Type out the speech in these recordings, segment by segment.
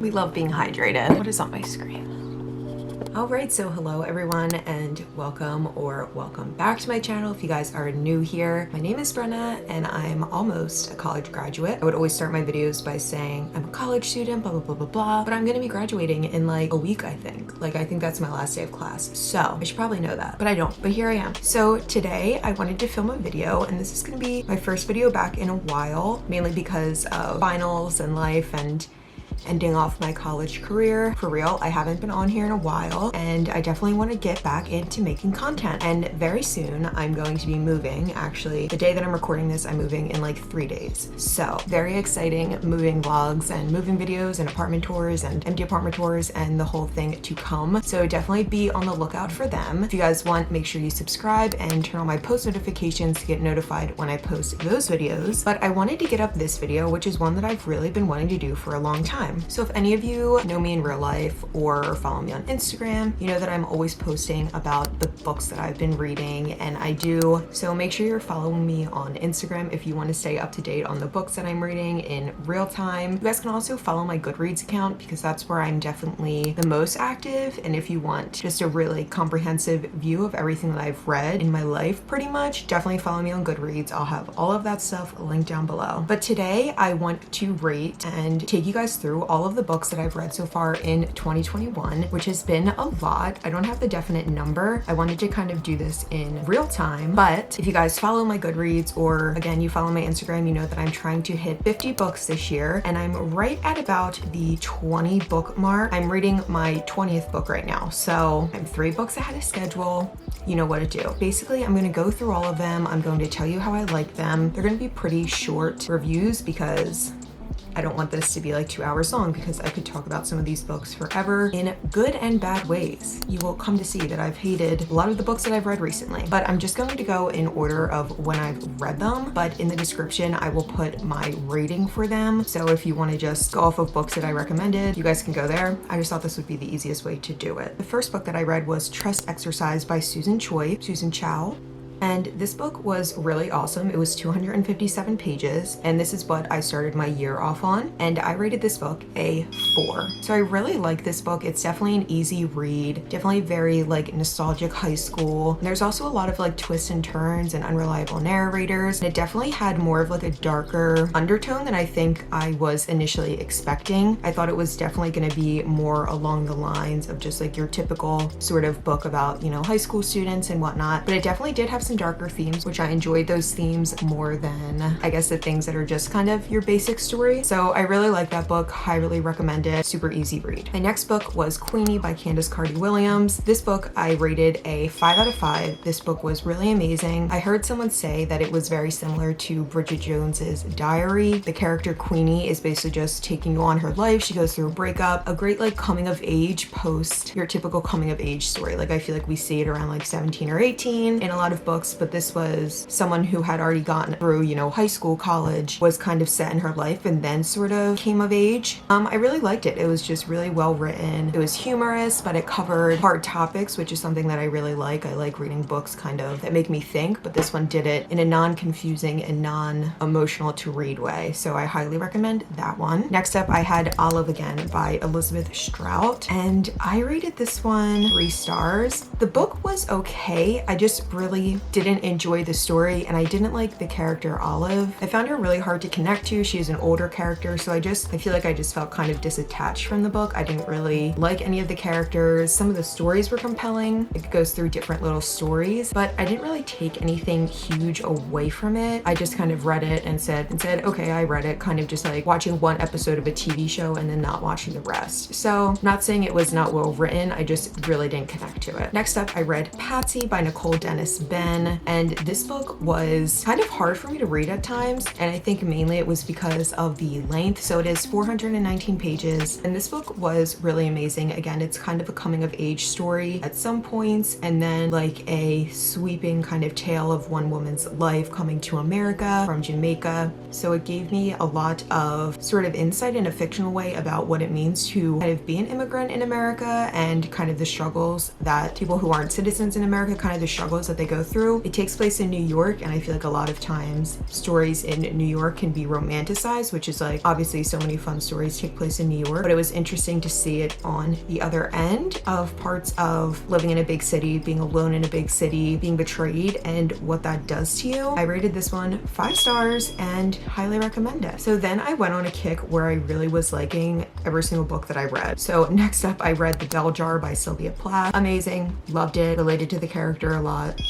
We love being hydrated. What is on my screen? Alright, so hello everyone and welcome back to my channel if you guys are new here. My name is Brenna and I'm almost a college graduate. I would always start my videos by saying I'm a college student, blah, blah, blah, blah, blah. But I'm gonna be graduating in like a week, I think. I think that's my last day of class. So I should probably know that, but I don't, but here I am. So today I wanted to film a video and this is gonna be my first video back in a while, mainly because of finals and life and ending off my college career. For real, I haven't been on here in a while and I definitely want to get back into making content. And very soon I'm going to be moving. Actually, the day that I'm recording this, I'm moving in like 3 days. So very exciting moving vlogs and moving videos and apartment tours and empty apartment tours and the whole thing to come. So definitely be on the lookout for them. If you guys want, make sure you subscribe and turn on my post notifications to get notified when I post those videos. But I wanted to get up this video, which is one that I've really been wanting to do for a long time. So if any of you know me in real life or follow me on Instagram, you know that I'm always posting about the books that I've been reading, and I do. So make sure you're following me on Instagram if you want to stay up to date on the books that I'm reading in real time. You guys can also follow my Goodreads account because that's where I'm definitely the most active. And if you want just a really comprehensive view of everything that I've read in my life, pretty much, definitely follow me on Goodreads. I'll have all of that stuff linked down below. But today I want to rate and take you guys through all of the books that I've read so far in 2021, which has been a lot. I don't have the definite number. I wanted to kind of do this in real time, but if you guys follow my Goodreads or again, you follow my Instagram, you know that I'm trying to hit 50 books this year and I'm right at about the 20 book mark. I'm reading my 20th book right now. So I'm 3 books ahead of schedule. You know what to do. Basically, I'm going to go through all of them. I'm going to tell you how I like them. They're going to be pretty short reviews because I don't want this to be like 2 hours long because I could talk about some of these books forever in good and bad ways. You will come to see that I've hated a lot of the books that I've read recently, but I'm just going to go in order of when I've read them. But in the description, I will put my rating for them. So if you want to just go off of books that I recommended, you guys can go there. I just thought this would be the easiest way to do it. The first book that I read was Trust Exercise by Susan Chow. And this book was really awesome. It was 257 pages, and this is what I started my year off on. And I rated this book a 4. So I really like this book. It's definitely an easy read, definitely very like nostalgic high school. And there's also a lot of like twists and turns and unreliable narrators. And it definitely had more of like a darker undertone than I think I was initially expecting. I thought it was definitely going to be more along the lines of just like your typical sort of book about, you know, high school students and whatnot. But it definitely did have some darker themes, which I enjoyed those themes more than I guess the things that are just kind of your basic story. So I really like that book, highly recommend it, super easy read. My next book was Queenie by Candice Carty Williams. This book I rated a 5 out of 5. This book was really amazing. I heard someone say that it was very similar to Bridget Jones's Diary. The character Queenie is basically just taking you on her life. She goes through a breakup, a great like coming of age post your typical coming of age story. Like I feel like we see it around like 17 or 18 in a lot of books, but this was someone who had already gotten through, you know, high school, college, was kind of set in her life and then sort of came of age. I really liked it. It was just really well written. It was humorous, but it covered hard topics, which is something that I really like. I like reading books kind of that make me think, but this one did it in a non-confusing and non-emotional to read way. So I highly recommend that one. Next up, I had Olive Again by Elizabeth Strout, and I rated this one 3 stars. The book was okay. I just really didn't enjoy the story and I didn't like the character Olive. I found her really hard to connect to. She's an older character, so I feel like I just felt kind of disattached from the book. I didn't really like any of the characters. Some of the stories were compelling. It goes through different little stories, but I didn't really take anything huge away from it. I just kind of read it and said, okay, I read it, kind of just like watching one episode of a TV show and then not watching the rest. So not saying it was not well written, I just really didn't connect to it. Next up, I read Patsy by Nicole Dennis-Benn. And this book was kind of hard for me to read at times, and I think mainly it was because of the length. So it is 419 pages, and this book was really amazing. Again, it's kind of a coming of age story at some points, and then like a sweeping kind of tale of one woman's life coming to America from Jamaica. So it gave me a lot of sort of insight in a fictional way about what it means to kind of be an immigrant in America and kind of the struggles that people who aren't citizens in America, kind of the struggles that they go through. through. It takes place in New York, and I feel like a lot of times stories in New York can be romanticized, which is like obviously so many fun stories take place in New York, but it was interesting to see it on the other end of parts of living in a big city, being alone in a big city, being betrayed, and what that does to you. I rated this one 5 stars and highly recommend it. So then I went on a kick where I really was liking every single book that I read. So next up, I read The Bell Jar by Sylvia Plath. Amazing, loved it, related to the character a lot.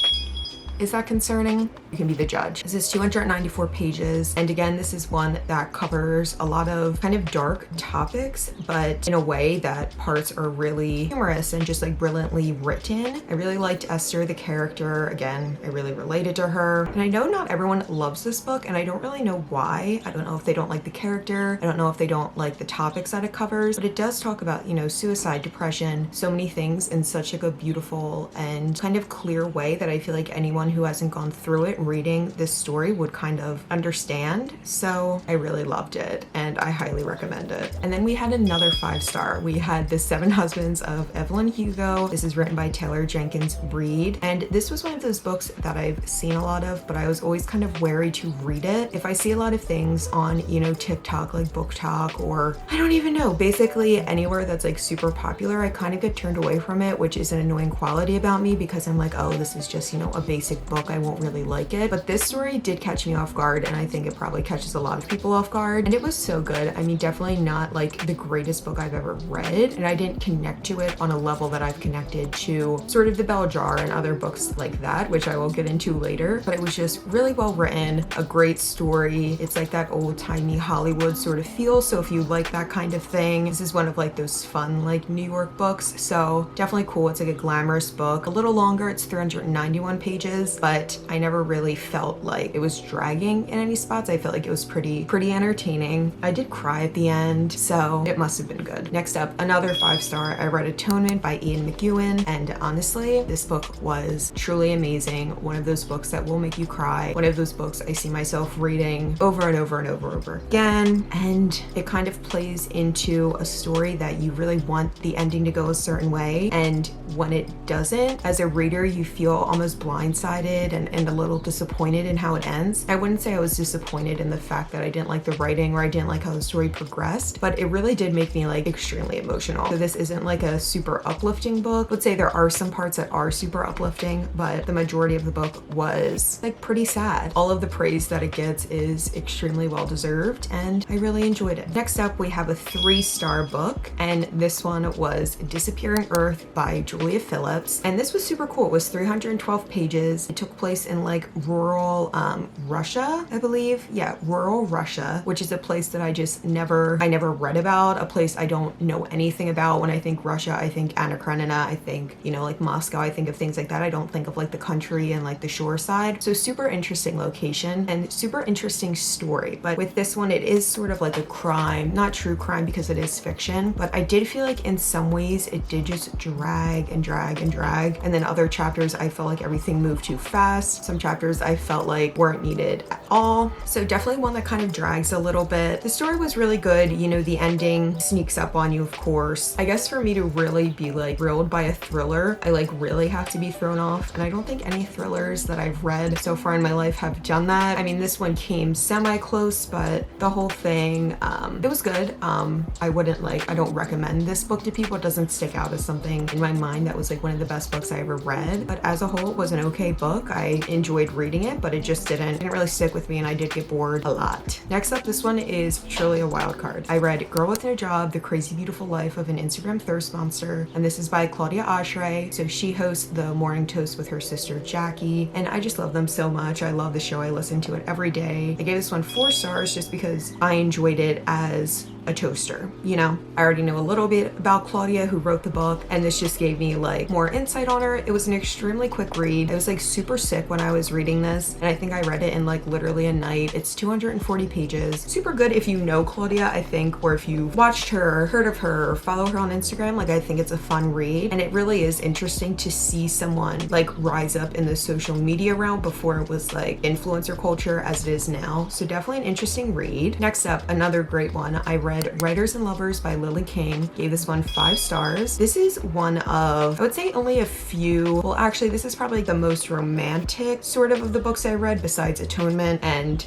Is that concerning? You can be the judge. This is 294 pages. And again, this is one that covers a lot of kind of dark topics, but in a way that parts are really humorous and just like brilliantly written. I really liked Esther, the character. Again, I really related to her. And I know not everyone loves this book, and I don't really know why. I don't know if they don't like the character. I don't know if they don't like the topics that it covers, but it does talk about, you know, suicide, depression, so many things in such like a beautiful and kind of clear way that I feel like anyone who hasn't gone through it reading this story would kind of understand. So I really loved it and I highly recommend it. And then we had another 5-star. We had The 7 Husbands of Evelyn Hugo. This is written by Taylor Jenkins Reid. And this was one of those books that I've seen a lot of, but I was always kind of wary to read it. If I see a lot of things on, you know, TikTok, like Book Talk, or I don't even know, basically anywhere that's like super popular, I kind of get turned away from it, which is an annoying quality about me because I'm like, oh, this is just, you know, a basic book. I won't really like it. But this story did catch me off guard, and I think it probably catches a lot of people off guard. And it was so good. I mean, definitely not like the greatest book I've ever read, and I didn't connect to it on a level that I've connected to sort of The Bell Jar and other books like that, which I will get into later. But it was just really well written, a great story. It's like that old-timey Hollywood sort of feel. So if you like that kind of thing, this is one of like those fun like New York books. So definitely cool. It's like a glamorous book. A little longer. It's 391 pages, but I never really felt like it was dragging in any spots. I felt like it was pretty entertaining. I did cry at the end, so it must have been good. Next up, another 5-star. I read Atonement by McEwan, and honestly, this book was truly amazing. One of those books that will make you cry. One of those books I see myself reading over and over and over again, and it kind of plays into a story that you really want the ending to go a certain way, and when it doesn't, as a reader, you feel almost blindsided and a little disappointed in how it ends. I wouldn't say I was disappointed in the fact that I didn't like the writing or I didn't like how the story progressed, but it really did make me like extremely emotional. So this isn't like a super uplifting book. Let's say there are some parts that are super uplifting, but the majority of the book was like pretty sad. All of the praise that it gets is extremely well deserved, and I really enjoyed it. Next up, we have a 3-star book, and this one was Disappearing Earth by Julia Phillips, and this was super cool. It was 312 pages. It took place in like rural Russia, I believe. Yeah, rural Russia, which is a place that I never read about, a place I don't know anything about. When I think Russia, I think Anna Karenina, I think, you know, like Moscow, I think of things like that. I don't think of like the country and like the shore side. So super interesting location and super interesting story. But with this one, it is sort of like a crime, not true crime because it is fiction, but I did feel like in some ways it did just drag and drag and drag. And then other chapters, I felt like everything moved too fast. Some chapters I felt like weren't needed at all. So definitely one that kind of drags a little bit. The story was really good. You know, the ending sneaks up on you, of course. I guess for me to really be like thrilled by a thriller, I like really have to be thrown off. And I don't think any thrillers that I've read so far in my life have done that. I mean, this one came semi-close, but the whole thing, it was good. I don't recommend this book to people. It doesn't stick out as something in my mind that was like one of the best books I ever read. But as a whole, it was an okay book. I enjoyed reading it, but it just didn't really stick with me, and I did get bored a lot. Next up, this one is truly a wild card. I read Girl with No Job, The Crazy Beautiful Life of an Instagram Thirst Monster, and this is by Claudia Oshry. So she hosts the Morning Toast with her sister Jackie, and I just love them so much. I love the show. I listen to it every day. I gave this one 4 stars just because I enjoyed it as a toaster. You know, I already know a little bit about Claudia, who wrote the book, and this just gave me like more insight on her. It was an extremely quick read. I was like super sick when I was reading this, and I think I read it in like literally a night. It's 240 pages. Super good if you know Claudia, I think, or if you've watched her, or heard of her, or follow her on Instagram. Like, I think it's a fun read, and it really is interesting to see someone like rise up in the social media realm before it was like influencer culture as it is now. So definitely an interesting read. Next up, another great one. I read read Writers and Lovers by Lily King. Gave this one 5 stars. This is one of, I would say only a few, well actually this is probably the most romantic sort of the books I read besides Atonement and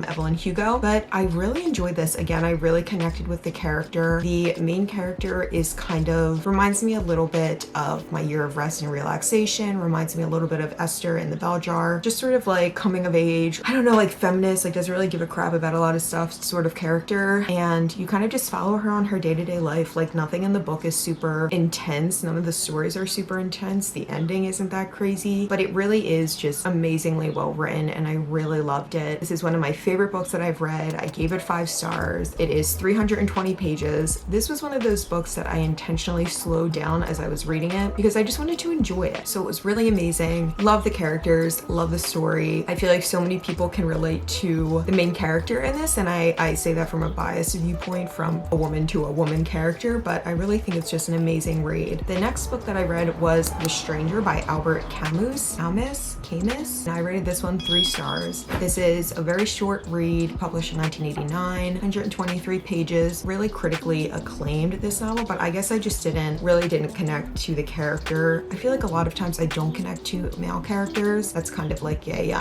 Evelyn Hugo, but I really enjoyed this. Again, I really connected with the character. The main character is kind of, reminds me a little bit of My Year of Rest and Relaxation, reminds me a little bit of Esther in the Bell Jar, just sort of like coming of age, I don't know, like feminist, like doesn't really give a crap about a lot of stuff sort of character, and you kind of just follow her on her day-to-day life. Like nothing in the book is super intense, none of the stories are super intense, the ending isn't that crazy, but it really is just amazingly well written and I really loved it. This is one of my favorite books that I've read. I gave it 5 stars. It is 320 pages. This was one of those books that I intentionally slowed down as I was reading it because I just wanted to enjoy it. So it was really amazing. Love the characters, love the story. I feel like so many people can relate to the main character in this, and I say that from a biased viewpoint from a woman to a woman character, but I really think it's just an amazing read. The next book that I read was The Stranger by Albert Camus. And I rated this one 3 stars. This is a very short read, published in 1989, 123 pages, really critically acclaimed, this novel, but I guess I just really didn't connect to the character. I feel like a lot of times I don't connect to male characters. That's kind of like a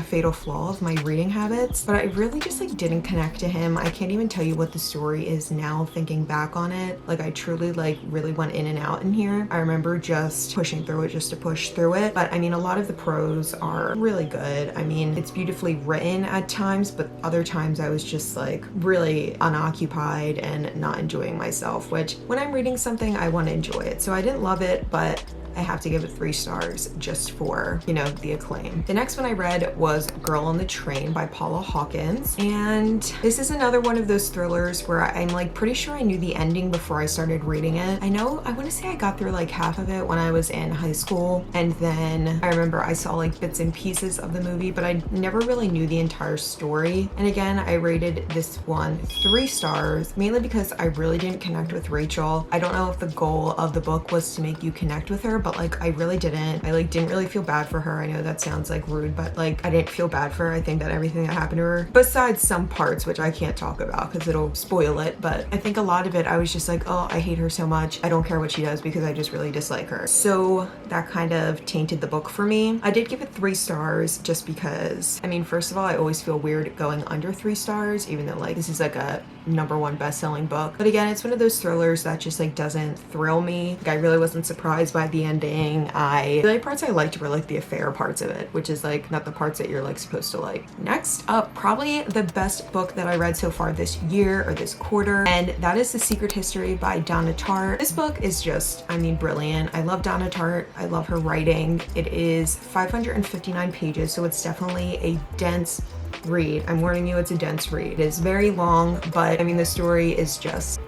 fatal flaw of my reading habits, but I really just like didn't connect to him. I can't even tell you what the story is now thinking back on it. Like I truly like really went in and out in here. I remember just pushing through it just to push through it, but I mean a lot of the prose are really good. I mean, it's beautifully written at times, but other times I was just like really unoccupied and not enjoying myself, which when I'm reading something, I want to enjoy it. So I didn't love it, but I have to give it 3 stars just for, you know, the acclaim. The next one I read was Girl on the Train by Paula Hawkins. And this is another one of those thrillers where I'm like pretty sure I knew the ending before I started reading it. I want to say I got through like half of it when I was in high school. And then I remember I saw like bits and pieces of the movie, but I never really knew the entire story. And again, I rated this one 3 stars, mainly because I really didn't connect with Rachel. I don't know if the goal of the book was to make you connect with her, but like I really didn't. I like didn't really feel bad for her. I know that sounds like rude, but like I didn't feel bad for her. I think that everything that happened to her, besides some parts which I can't talk about because it'll spoil it, but I think a lot of it I was just like, oh, I hate her so much. I don't care what she does because I just really dislike her. So that kind of tainted the book for me. I did give it 3 stars just because, I mean, first of all, I always feel weird going under 3 stars, even though like this is like a #1 best-selling book. But again, it's one of those thrillers that just like doesn't thrill me. Like I really wasn't surprised by the ending. The only parts I liked were like the affair parts of it, which is like not the parts that you're like supposed to like. Next up, probably the best book that I read so far this year or this quarter, and that is The Secret History by Donna Tartt. This book is just, I mean, brilliant. I love Donna Tartt. I love her writing. It is 559 pages, so it's definitely a dense read. I'm warning you, it's a dense read. It is very long, but I mean, the story is just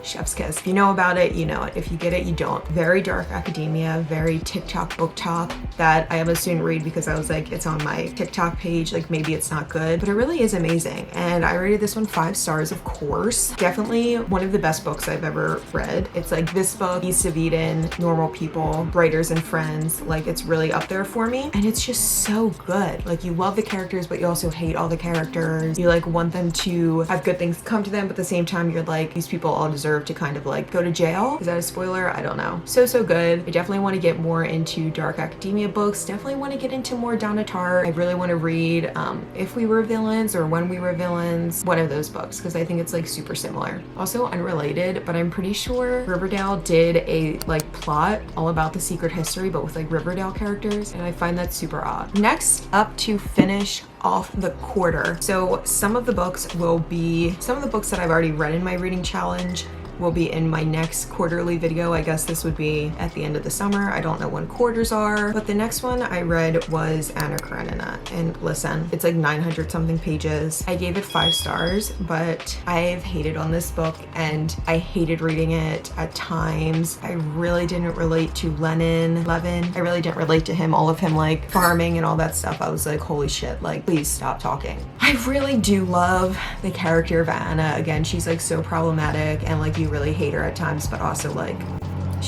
chef's kiss. If you know about it, you know it. If you get it, you don't. Very dark academia, very TikTok book talk that I almost didn't read because I was like, it's on my TikTok page, like maybe it's not good, but it really is amazing. And I rated this one 5 stars, of course. Definitely one of the best books I've ever read. It's like this book, East of Eden, Normal People, Writers and Friends, like it's really up there for me. And it's just so good. Like you love the characters, but you also hate all the characters. You like want them to have good things come to them, but at the same time, you're like, these people all deserve to kind of like go to jail. Is that a spoiler? I don't know. So good. I definitely want to get more into dark academia books. Definitely want to get into more Donna Tartt. I really want to read If We Were Villains or When We Were Villains, one of those books, because I think it's like super similar. Also unrelated, but I'm pretty sure Riverdale did a like plot all about The Secret History, but with like Riverdale characters, and I find that super odd. Next up, to finish off the quarter. So some of the books that I've already read in my reading challenge will be in my next quarterly video. I guess this would be at the end of the summer. I don't know when quarters are, but the next one I read was Anna Karenina. And listen, it's like 900 something pages. I gave it 5 stars, but I've hated on this book and I hated reading it at times. I really didn't relate to Levin. I really didn't relate to him, all of him like farming and all that stuff. I was like, holy shit, like please stop talking. I really do love the character of Anna. Again, she's like so problematic and like you really hate her at times, but also like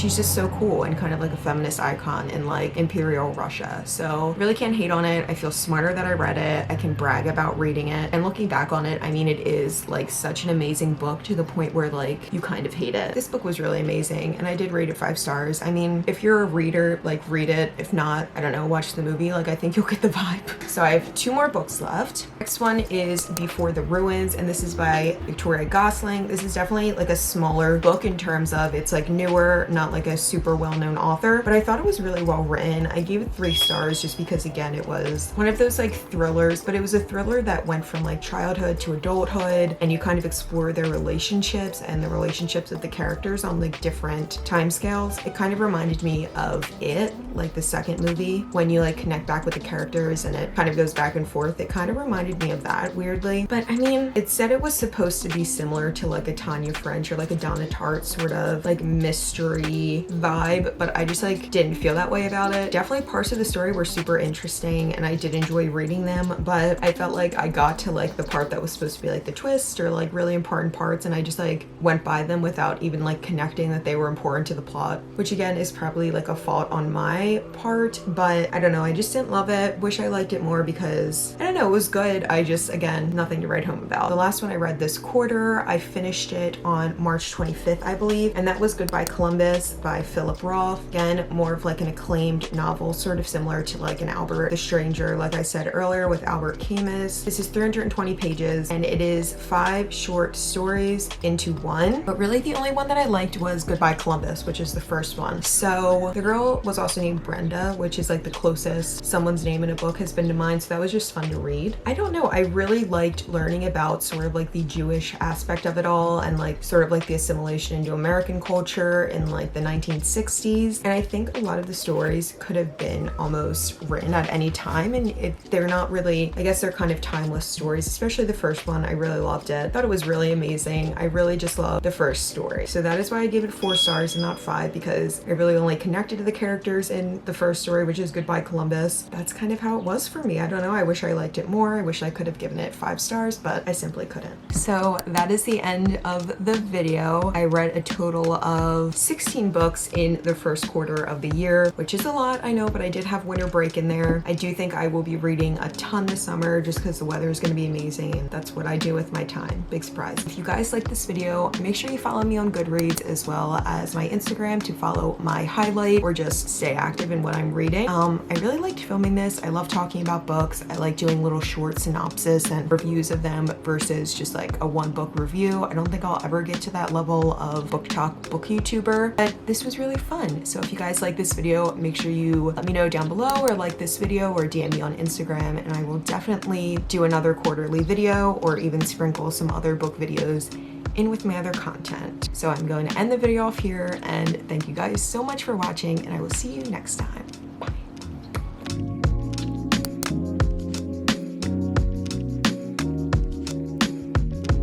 she's just so cool and kind of like a feminist icon in like Imperial Russia. So really can't hate on it. I feel smarter that I read it. I can brag about reading it, and looking back on it, I mean, it is like such an amazing book to the point where like you kind of hate it. This book was really amazing, and I did rate it 5 stars. I mean, if you're a reader, like read it. If not, I don't know, watch the movie. Like I think you'll get the vibe. So I have 2 more books left. Next one is Before the Ruins, and this is by Victoria Gosling. This is definitely like a smaller book in terms of it's like newer, not like a super well-known author, but I thought it was really well written. I gave it 3 stars just because again, it was one of those like thrillers, but it was a thriller that went from like childhood to adulthood, and you kind of explore their relationships and the relationships of the characters on like different timescales. It kind of reminded me of It, like the second movie, when you like connect back with the characters and it kind of goes back and forth. It kind of reminded me of that weirdly, but I mean, it said it was supposed to be similar to like a Tanya French or like a Donna Tartt sort of like mystery vibe, but I just like didn't feel that way about it. Definitely parts of the story were super interesting and I did enjoy reading them, but I felt like I got to like the part that was supposed to be like the twist or like really important parts, and I just like went by them without even like connecting that they were important to the plot, which again is probably like a fault on my part, but I don't know, I just didn't love it. Wish I liked it more because I don't know, it was good. I just, again, nothing to write home about. The last one I read this quarter, I finished it on March 25th, I believe, and that was Goodbye Columbus by Philip Roth. Again, more of like an acclaimed novel, sort of similar to like an Albert the Stranger, like I said earlier with Albert Camus. This is 320 pages and it is 5 short stories into one, but really the only one that I liked was Goodbye Columbus, which is the first one. So the girl was also named Brenda, which is like the closest someone's name in a book has been to mine, so that was just fun to read. I don't know, I really liked learning about sort of like the Jewish aspect of it all and like sort of like the assimilation into American culture in like the 1960s, and I think a lot of the stories could have been almost written at any time, and they're not really, I guess they're kind of timeless stories, especially the first one. I really loved it. I thought it was really amazing. I really just loved the first story. So that is why I gave it 4 stars and not 5, because I really only connected to the characters in the first story, which is Goodbye Columbus. That's kind of how it was for me. I don't know, I wish I liked it more. I wish I could have given it 5 stars, but I simply couldn't. So that is the end of the video. I read a total of 16 books in the first quarter of the year, which is a lot, I know, but I did have winter break in there. I do think I will be reading a ton this summer just because the weather is going to be amazing, and that's what I do with my time. Big surprise. If you guys like this video, make sure you follow me on Goodreads as well as my Instagram to follow my highlight or just stay active in what I'm reading. I really liked filming this. I love talking about books. I like doing little short synopsis and reviews of them versus just like a 1-book review. I don't think I'll ever get to that level of book talk book YouTuber, but this was really fun. So if you guys like this video, make sure you let me know down below or like this video or DM me on Instagram, and I will definitely do another quarterly video or even sprinkle some other book videos in with my other content. So I'm going to end the video off here, and thank you guys so much for watching, and I will see you next time.